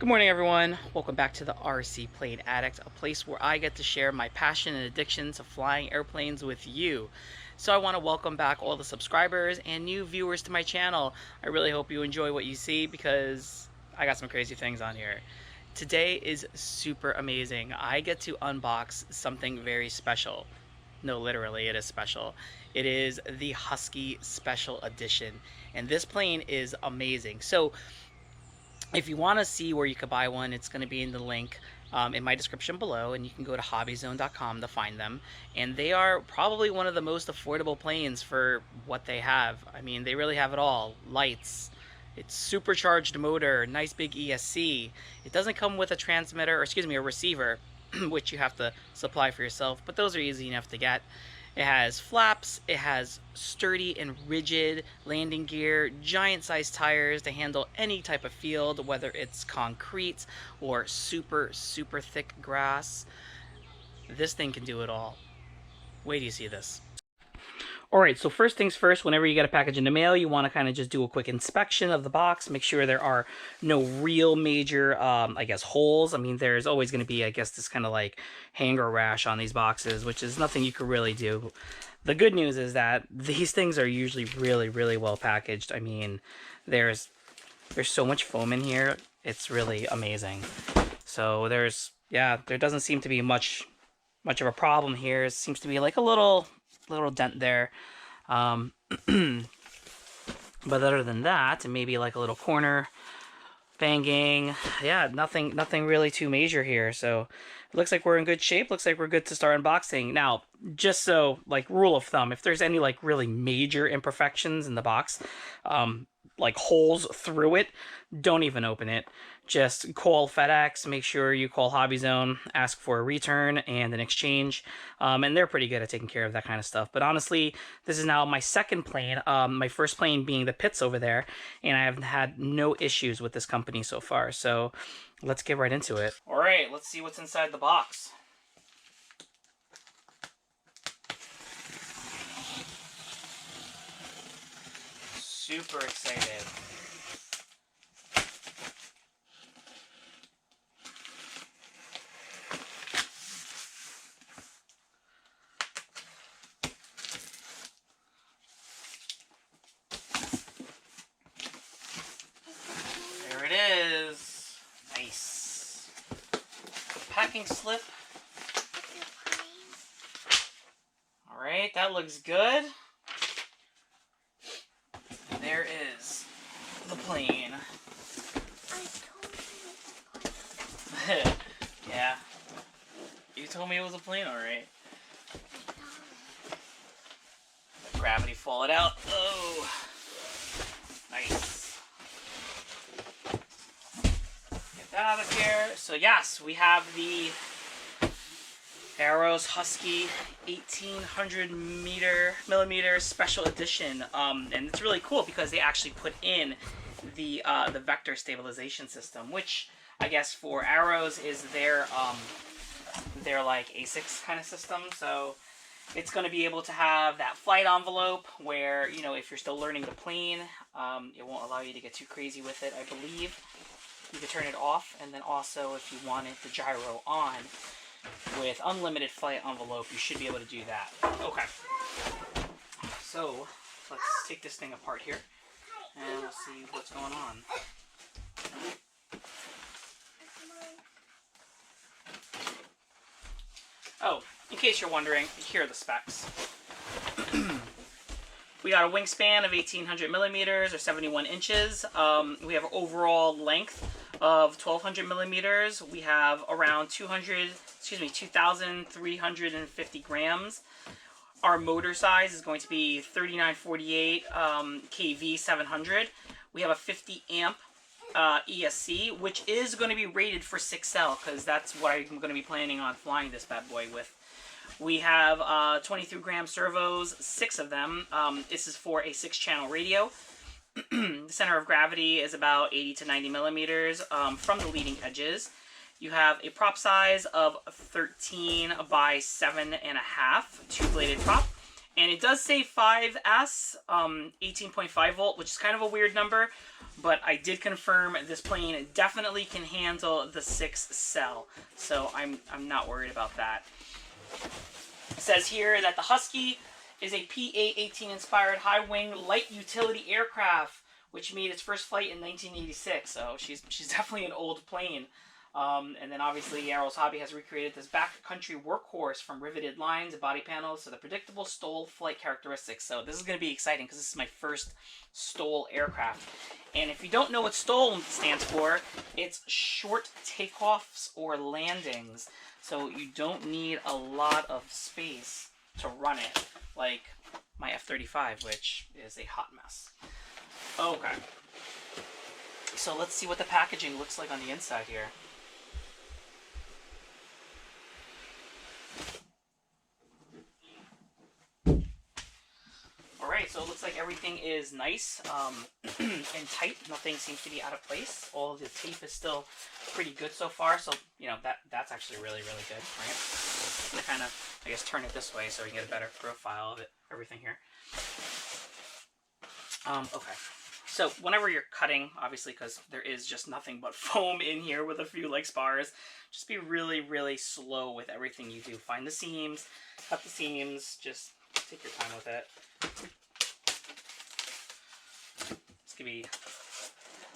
Good morning, everyone. Welcome back to the RC Plane Addict, a place where I get to share my passion and addiction to flying airplanes with you. So I want to welcome back all the subscribers and new viewers to my channel. I really hope you enjoy what you see because I got some crazy things on here. Today is super amazing. I get to unbox something very special. No, literally, it is special. It is the Husky Special Edition, and this plane is amazing. So if you want to see where you could buy one, it's going to be in the link in my description below, and you can go to hobbyzone.com to find them. And they are probably one of the most affordable planes for what they have. I mean, they really have it all. Lights, it's supercharged motor, nice big ESC. It doesn't come with a transmitter, or excuse me, a receiver, which you have to supply for yourself, but those are easy enough to get. It has flaps, it has sturdy and rigid landing gear, giant sized tires to handle any type of field, whether it's concrete or super thick grass. This thing can do it all. Wait till you see this. Alright, so first things first, whenever you get a package in the mail, you want to kind of just do a quick inspection of the box, make sure there are no real major, I guess, holes. I mean, there's always going to be, I guess, this kind of like hanger rash on these boxes, which is nothing you could really do. The good news is that these things are usually really well packaged. I mean, there's so much foam in here, it's really amazing. So there doesn't seem to be much of a problem here. It seems to be like a little dent there, but other than that, and maybe like a little corner banging, yeah, nothing really too major here. So it looks like we're in good shape. Looks like we're good to start unboxing. Now, just so, like, rule of thumb, if there's any like really major imperfections in the box, like holes through it, don't even open it. Just call FedEx, make sure you call HobbyZone, ask for a return and an exchange, and they're pretty good at taking care of that kind of stuff. But honestly, this is now my second plane, my first plane being the Pitts over there, and I have had no issues with this company so far. So let's get right into it. All right, let's see what's inside the box. Super excited. There it is. Nice. The packing slip. All right, that looks good. There is the plane. Yeah. You told me it was a plane, alright. Let gravity fall it out. Oh. Nice. Get that out of here. So yes, we have the Arrows Husky 1800mm Special Edition, and it's really cool because they actually put in the vector stabilization system, which I guess for Arrows is their like ASICs kind of system. So it's going to be able to have that flight envelope where, you know, if you're still learning the plane, it won't allow you to get too crazy with it. I believe you can turn it off, and then also if you wanted the gyro on with unlimited flight envelope, you should be able to do that. Okay. So, let's take this thing apart here, and we'll see what's going on. Oh, in case you're wondering, here are the specs. We got a wingspan of 1800mm or 71 inches. We have overall length of 1200 millimeters. We have around 2,350 grams. Our motor size is going to be 3948 kV 700. We have a 50 amp ESC, which is going to be rated for 6L because that's what I'm going to be planning on flying this bad boy with. We have 23-gram servos, 6 of them. This is for a 6-channel radio. The center of gravity is about 80 to 90 millimeters from the leading edges. You have a prop size of 13 by 7.5, two-bladed prop, And it does say 5S, 18.5 volt, which is kind of a weird number, but I did confirm this plane definitely can handle the 6 cell, so I'm not worried about that. It says here that the Husky is a PA-18 inspired high-wing light utility aircraft, which made its first flight in 1986. So she's definitely an old plane. And then obviously Arrows Hobby has recreated this backcountry workhorse from riveted lines and body panels to the predictable STOL flight characteristics. So this is going to be exciting because this is my first STOL aircraft. And if you don't know what STOL stands for, it's short takeoffs or landings. So you don't need a lot of space to run it, like my F-35, which is a hot mess. Okay. So let's see what the packaging looks like on the inside here. Alright, so it looks like everything is nice and tight. Nothing seems to be out of place. All of the tape is still pretty good so far, so, you know, that's actually really, really good, right? I'm going to kind of, I guess, turn it this way so we can get a better profile of it, everything here. Okay. So whenever you're cutting, obviously, because there is just nothing but foam in here with a few like spars, just be really, really slow with everything you do. Find the seams, cut the seams, just take your time with it. This could be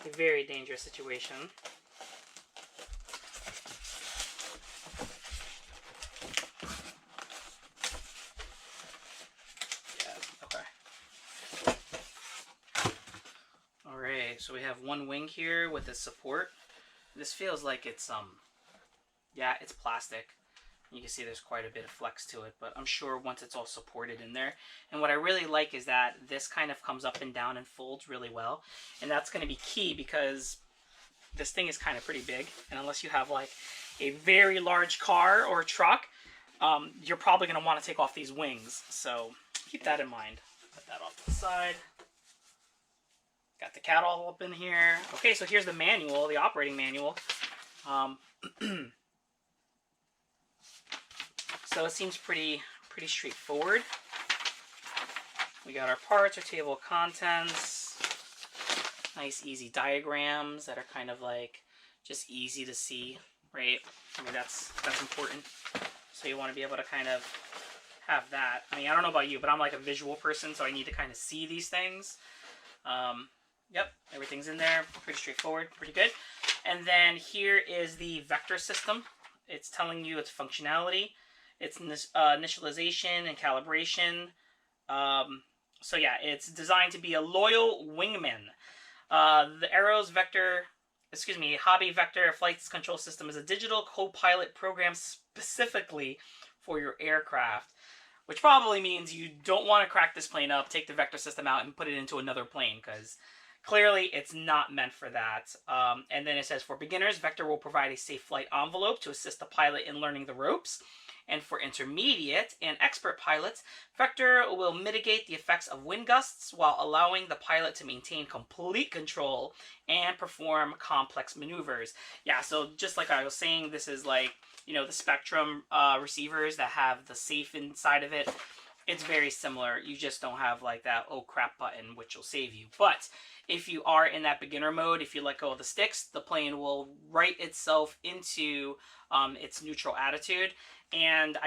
a very dangerous situation. So we have one wing here with its support. This feels like it's yeah, it's plastic. You can see there's quite a bit of flex to it, but I'm sure once it's all supported in there. And what I really like is that this kind of comes up and down and folds really well. And that's going to be key because this thing is kind of pretty big. And unless you have like a very large car or truck, you're probably going to want to take off these wings. So keep that in mind. Put that off to the side. Got the cat all up in here. Okay, so here's the manual, the operating manual. So it seems pretty straightforward. We got our parts, our table of contents. Nice, easy diagrams that are kind of like just easy to see, right? I mean, that's important. So you want to be able to kind of have that. I mean, I don't know about you, but I'm like a visual person, so I need to kind of see these things. Yep, everything's in there. Pretty straightforward, pretty good. And then here is the vector system. It's telling you its functionality, its initialization and calibration. So yeah, it's designed to be a loyal wingman. The Arrows Hobby Vector Flight Control System is a digital co-pilot program specifically for your aircraft. Which probably means you don't want to crack this plane up, take the vector system out, and put it into another plane, because clearly it's not meant for that. And then it says, for beginners, Vector will provide a safe flight envelope to assist the pilot in learning the ropes. And for intermediate and expert pilots, Vector will mitigate the effects of wind gusts while allowing the pilot to maintain complete control and perform complex maneuvers. Yeah, so just like I was saying, this is like, you know, the Spectrum receivers that have the safe inside of it. It's very similar. You just don't have like that oh crap button, which will save you. But if you are in that beginner mode, if you let go of the sticks, the plane will right itself into its neutral attitude. And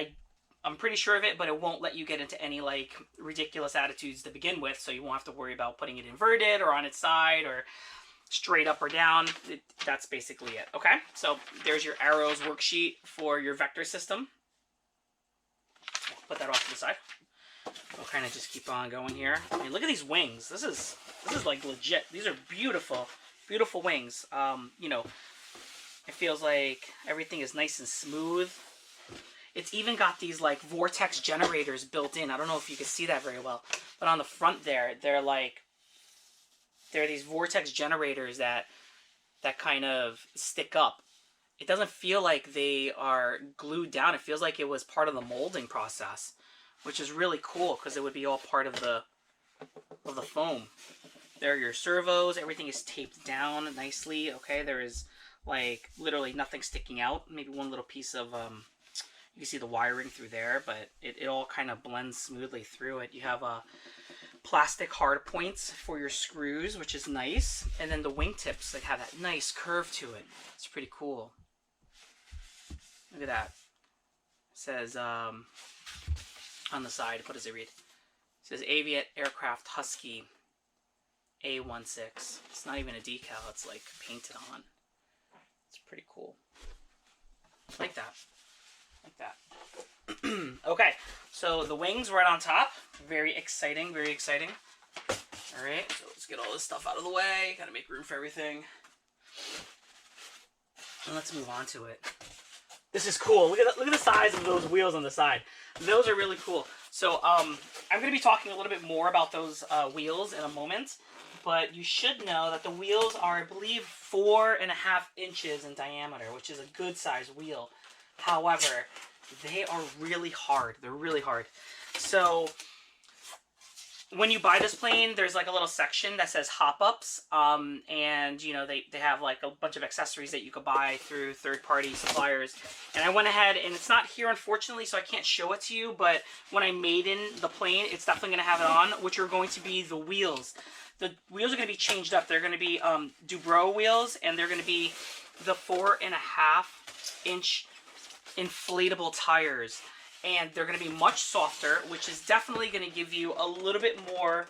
I'm pretty sure of it, but it won't let you get into any like ridiculous attitudes to begin with. So you won't have to worry about putting it inverted or on its side or straight up or down. That's basically it. Okay, so there's your Arrows worksheet for your vector system. Put that off to the side. We'll kind of just keep on going here. I mean, look at these wings. This is like legit. These are beautiful, beautiful wings. You know, it feels like everything is nice and smooth. It's even got these like vortex generators built in. I don't know if you can see that very well, but on the front there, there are these vortex generators that kind of stick up. It doesn't feel like they are glued down. It feels like it was part of the molding process, which is really cool because it would be all part of the foam. There are your servos. Everything is taped down nicely. Okay, there is like literally nothing sticking out. Maybe one little piece of You can see the wiring through there, but it all kind of blends smoothly through it. You have plastic hard points for your screws, which is nice. And then the wingtips, they have that nice curve to it. It's pretty cool. Look at that. It says on the side, what does it read? It says Aviat Aircraft Husky A16. It's not even a decal, it's like painted on. It's pretty cool. Like that. Like that. Okay, so the wings right on top. Very exciting, very exciting. Alright, so let's get all this stuff out of the way. Gotta make room for everything. And let's move on to it. This is cool. Look at the size of those wheels on the side. Those are really cool. So I'm going to be talking a little bit more about those wheels in a moment. But you should know that the wheels are, I believe, 4.5 inches in diameter, which is a good size wheel. However, they are really hard. They're really hard. So when you buy this plane, there's like a little section that says hop-ups. And, you know, they have like a bunch of accessories that you could buy through third-party suppliers. And I went ahead, and it's not here, unfortunately, so I can't show it to you. But when I made in the plane, it's definitely going to have it on, which are going to be the wheels. The wheels are going to be changed up. They're going to be Dubrow wheels, and they're going to be the 4.5-inch inflatable tires. And they're going to be much softer, which is definitely going to give you a little bit more,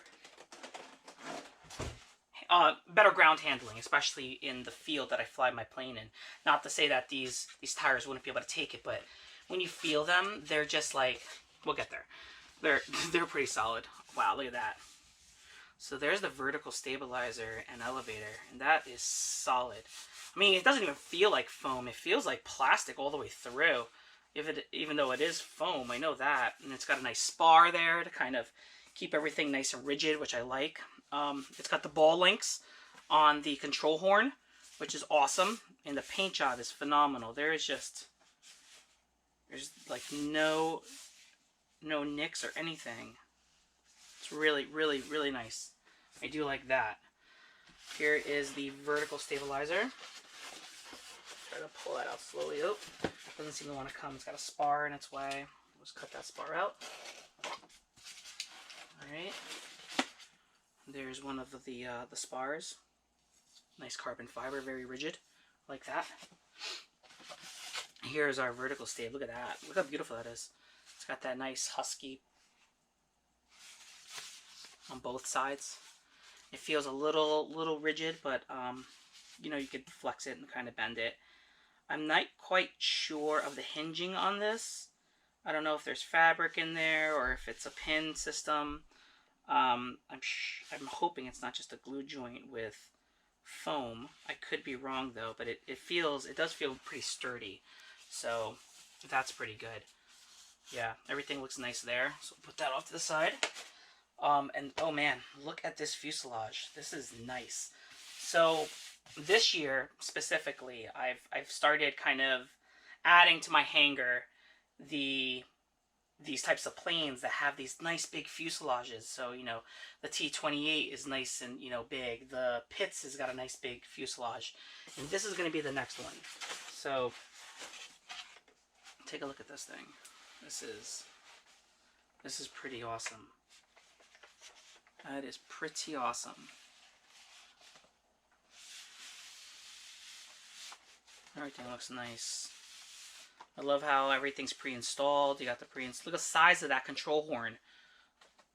better ground handling, especially in the field that I fly my plane in. Not to say that these tires wouldn't be able to take it, but when you feel them, they're just like, we'll get there. They're pretty solid. Wow, look at that. So there's the vertical stabilizer and elevator, and that is solid. I mean, it doesn't even feel like foam. It feels like plastic all the way through, even though it is foam. I know that. And it's got a nice spar there to kind of keep everything nice and rigid, which I like. It's got the ball links on the control horn, which is awesome. And the paint job is phenomenal. There's like no nicks or anything. It's really, really, really nice. I do like that. Here is the vertical stabilizer. Try to pull that out slowly. Oh, doesn't seem to want to come. It's got a spar in its way. Let's cut that spar out. Alright. There's one of the spars. Nice carbon fiber, very rigid. Like that. Here's our vertical stabilizer. Look at that. Look how beautiful that is. It's got that nice Husky on both sides. It feels a little rigid, but you know, you could flex it and kind of bend it. I'm not quite sure of the hinging on this. I don't know if there's fabric in there or if it's a pin system. I'm hoping it's not just a glue joint with foam. I could be wrong though, but it does feel pretty sturdy. So that's pretty good. Yeah, everything looks nice there. So put that off to the side. And oh man, look at this fuselage. This is nice. So this year specifically, I've started kind of adding to my hangar these types of planes that have these nice big fuselages. So, you know, the T-28 is nice and, you know, big. The Pitts has got a nice big fuselage. And this is going to be the next one. So take a look at this thing. This is pretty awesome. That is pretty awesome. Everything looks nice. I love how everything's pre-installed. You got the look at the size of that control horn.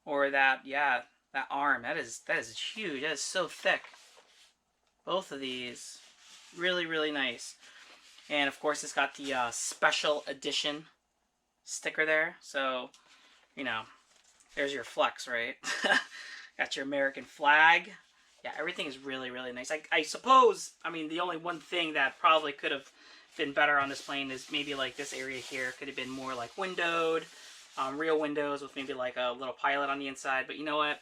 Or that arm. That is huge. That is so thick. Both of these. Really, really nice. And of course it's got the Special Edition sticker there. So, you know, there's your flex, right? Got your American flag. Yeah, everything is really, really nice. I suppose, I mean, the only one thing that probably could have been better on this plane is maybe like this area here could have been more like windowed, real windows with maybe like a little pilot on the inside. But you know what?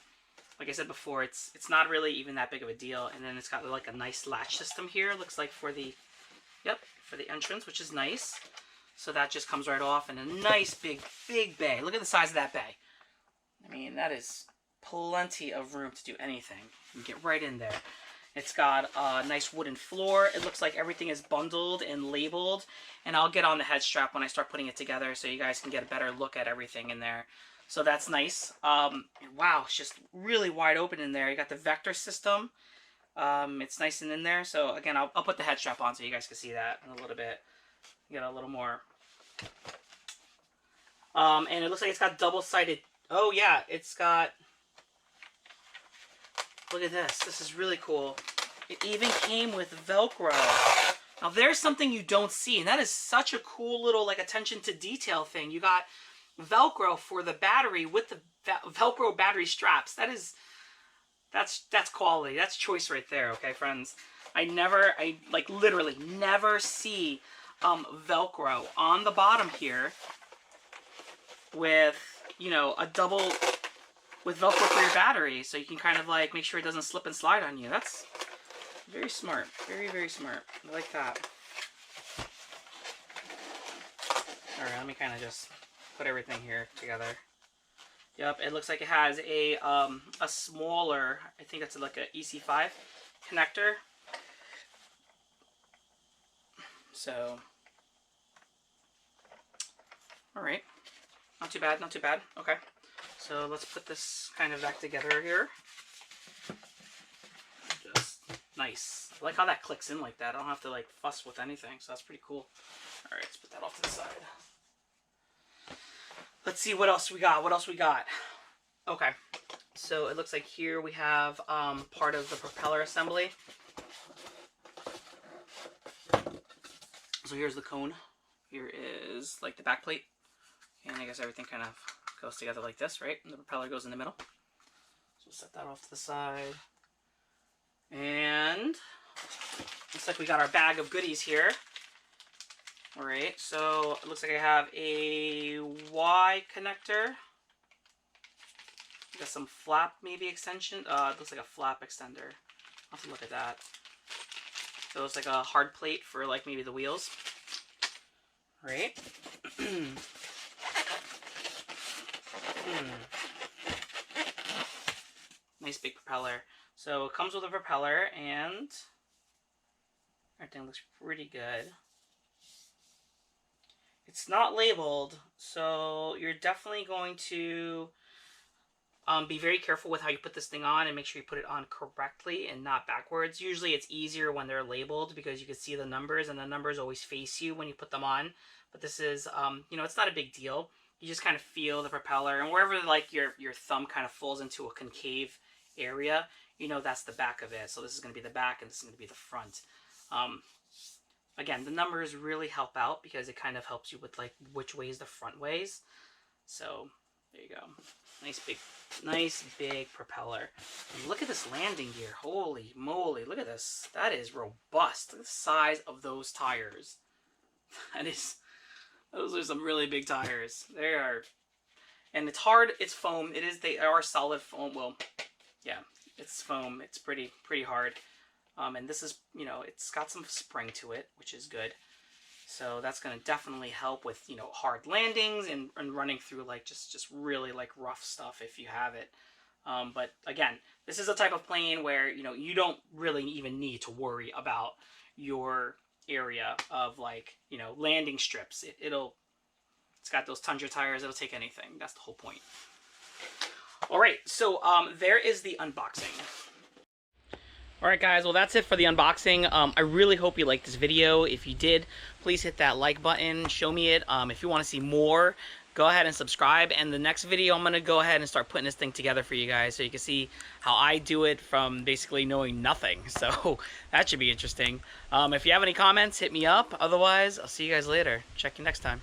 Like I said before, it's not really even that big of a deal. And then it's got like a nice latch system here. Looks like for the entrance, which is nice. So that just comes right off, and a nice big bay. Look at the size of that bay. I mean, that is plenty of room to do anything. You can get right in there. It's got a nice wooden floor. It looks like everything is bundled and labeled. And I'll get on the head strap when I start putting it together so you guys can get a better look at everything in there. So that's nice. And wow, it's just really wide open in there. You got the vector system. It's nice and in there. So again, I'll put the head strap on so you guys can see that in a little bit. Get a little more. And it looks like it's got double-sided. Oh yeah, it's got. Look at this. This is really cool. It even came with Velcro. Now there's something you don't see, and that is such a cool little like attention to detail thing. You got Velcro for the battery with the Velcro battery straps. That's quality. That's choice right there, okay, friends? I like literally never see Velcro on the bottom here with, you know, a double with Velcro for your battery, so you can kind of like make sure it doesn't slip and slide on you. That's very smart. Very, very smart. I like that. All right, let me kind of just put everything here together. Yep, it looks like it has a smaller, I think it's like a EC5 connector. So, all right, not too bad, not too bad. Okay, so let's put this kind of back together here. Just nice. I like how that clicks in like that. I don't have to like fuss with anything, so that's pretty cool. All right, let's put that off to the side. Let's see what else we got. What else we got? Okay, so it looks like here we have part of the propeller assembly. So here's the cone. Here is like the back plate. And I guess everything kind of goes together like this, right? And the propeller goes in the middle. So set that off to the side. And looks like we got our bag of goodies here. All right, so it looks like I have a Y connector. Got some flap maybe extension. It looks like a flap extender. I'll have to look at that. So it's like a hard plate for like maybe the wheels. Right. Nice big propeller. So it comes with a propeller and everything looks pretty good. It's not labeled, so you're definitely going to be very careful with how you put this thing on and make sure you put it on correctly and not backwards. Usually it's easier when they're labeled because you can see the numbers and the numbers always face you when you put them on. But this is, you know, it's not a big deal. You just kind of feel the propeller, and wherever like your thumb kind of falls into a concave area, you know that's the back of it. So this is going to be the back and this is going to be the front. Again, the numbers really help out because it kind of helps you with like which way is the front ways. So there you go. Nice big propeller. And look at this landing gear. Holy moly, look at this. That is robust. Look at the size of those tires. Those are some really big tires. They are, and it's hard, it's foam. They are solid foam. Well, yeah, it's foam. It's pretty hard. And this is, you know, it's got some spring to it, which is good. So that's going to definitely help with, you know, hard landings and running through like just really like rough stuff if you have it. But again, this is a type of plane where, you know, you don't really even need to worry about your area of like, you know, landing strips. It's got those Tundra tires. It'll take anything. That's the whole point. All right. So there is the unboxing. Alright guys, well that's it for the unboxing. I really hope you liked this video. If you did, please hit that like button, show me it. If you want to see more, go ahead and subscribe. And the next video, I'm going to go ahead and start putting this thing together for you guys so you can see how I do it from basically knowing nothing. So that should be interesting. If you have any comments, hit me up. Otherwise, I'll see you guys later. Check you next time.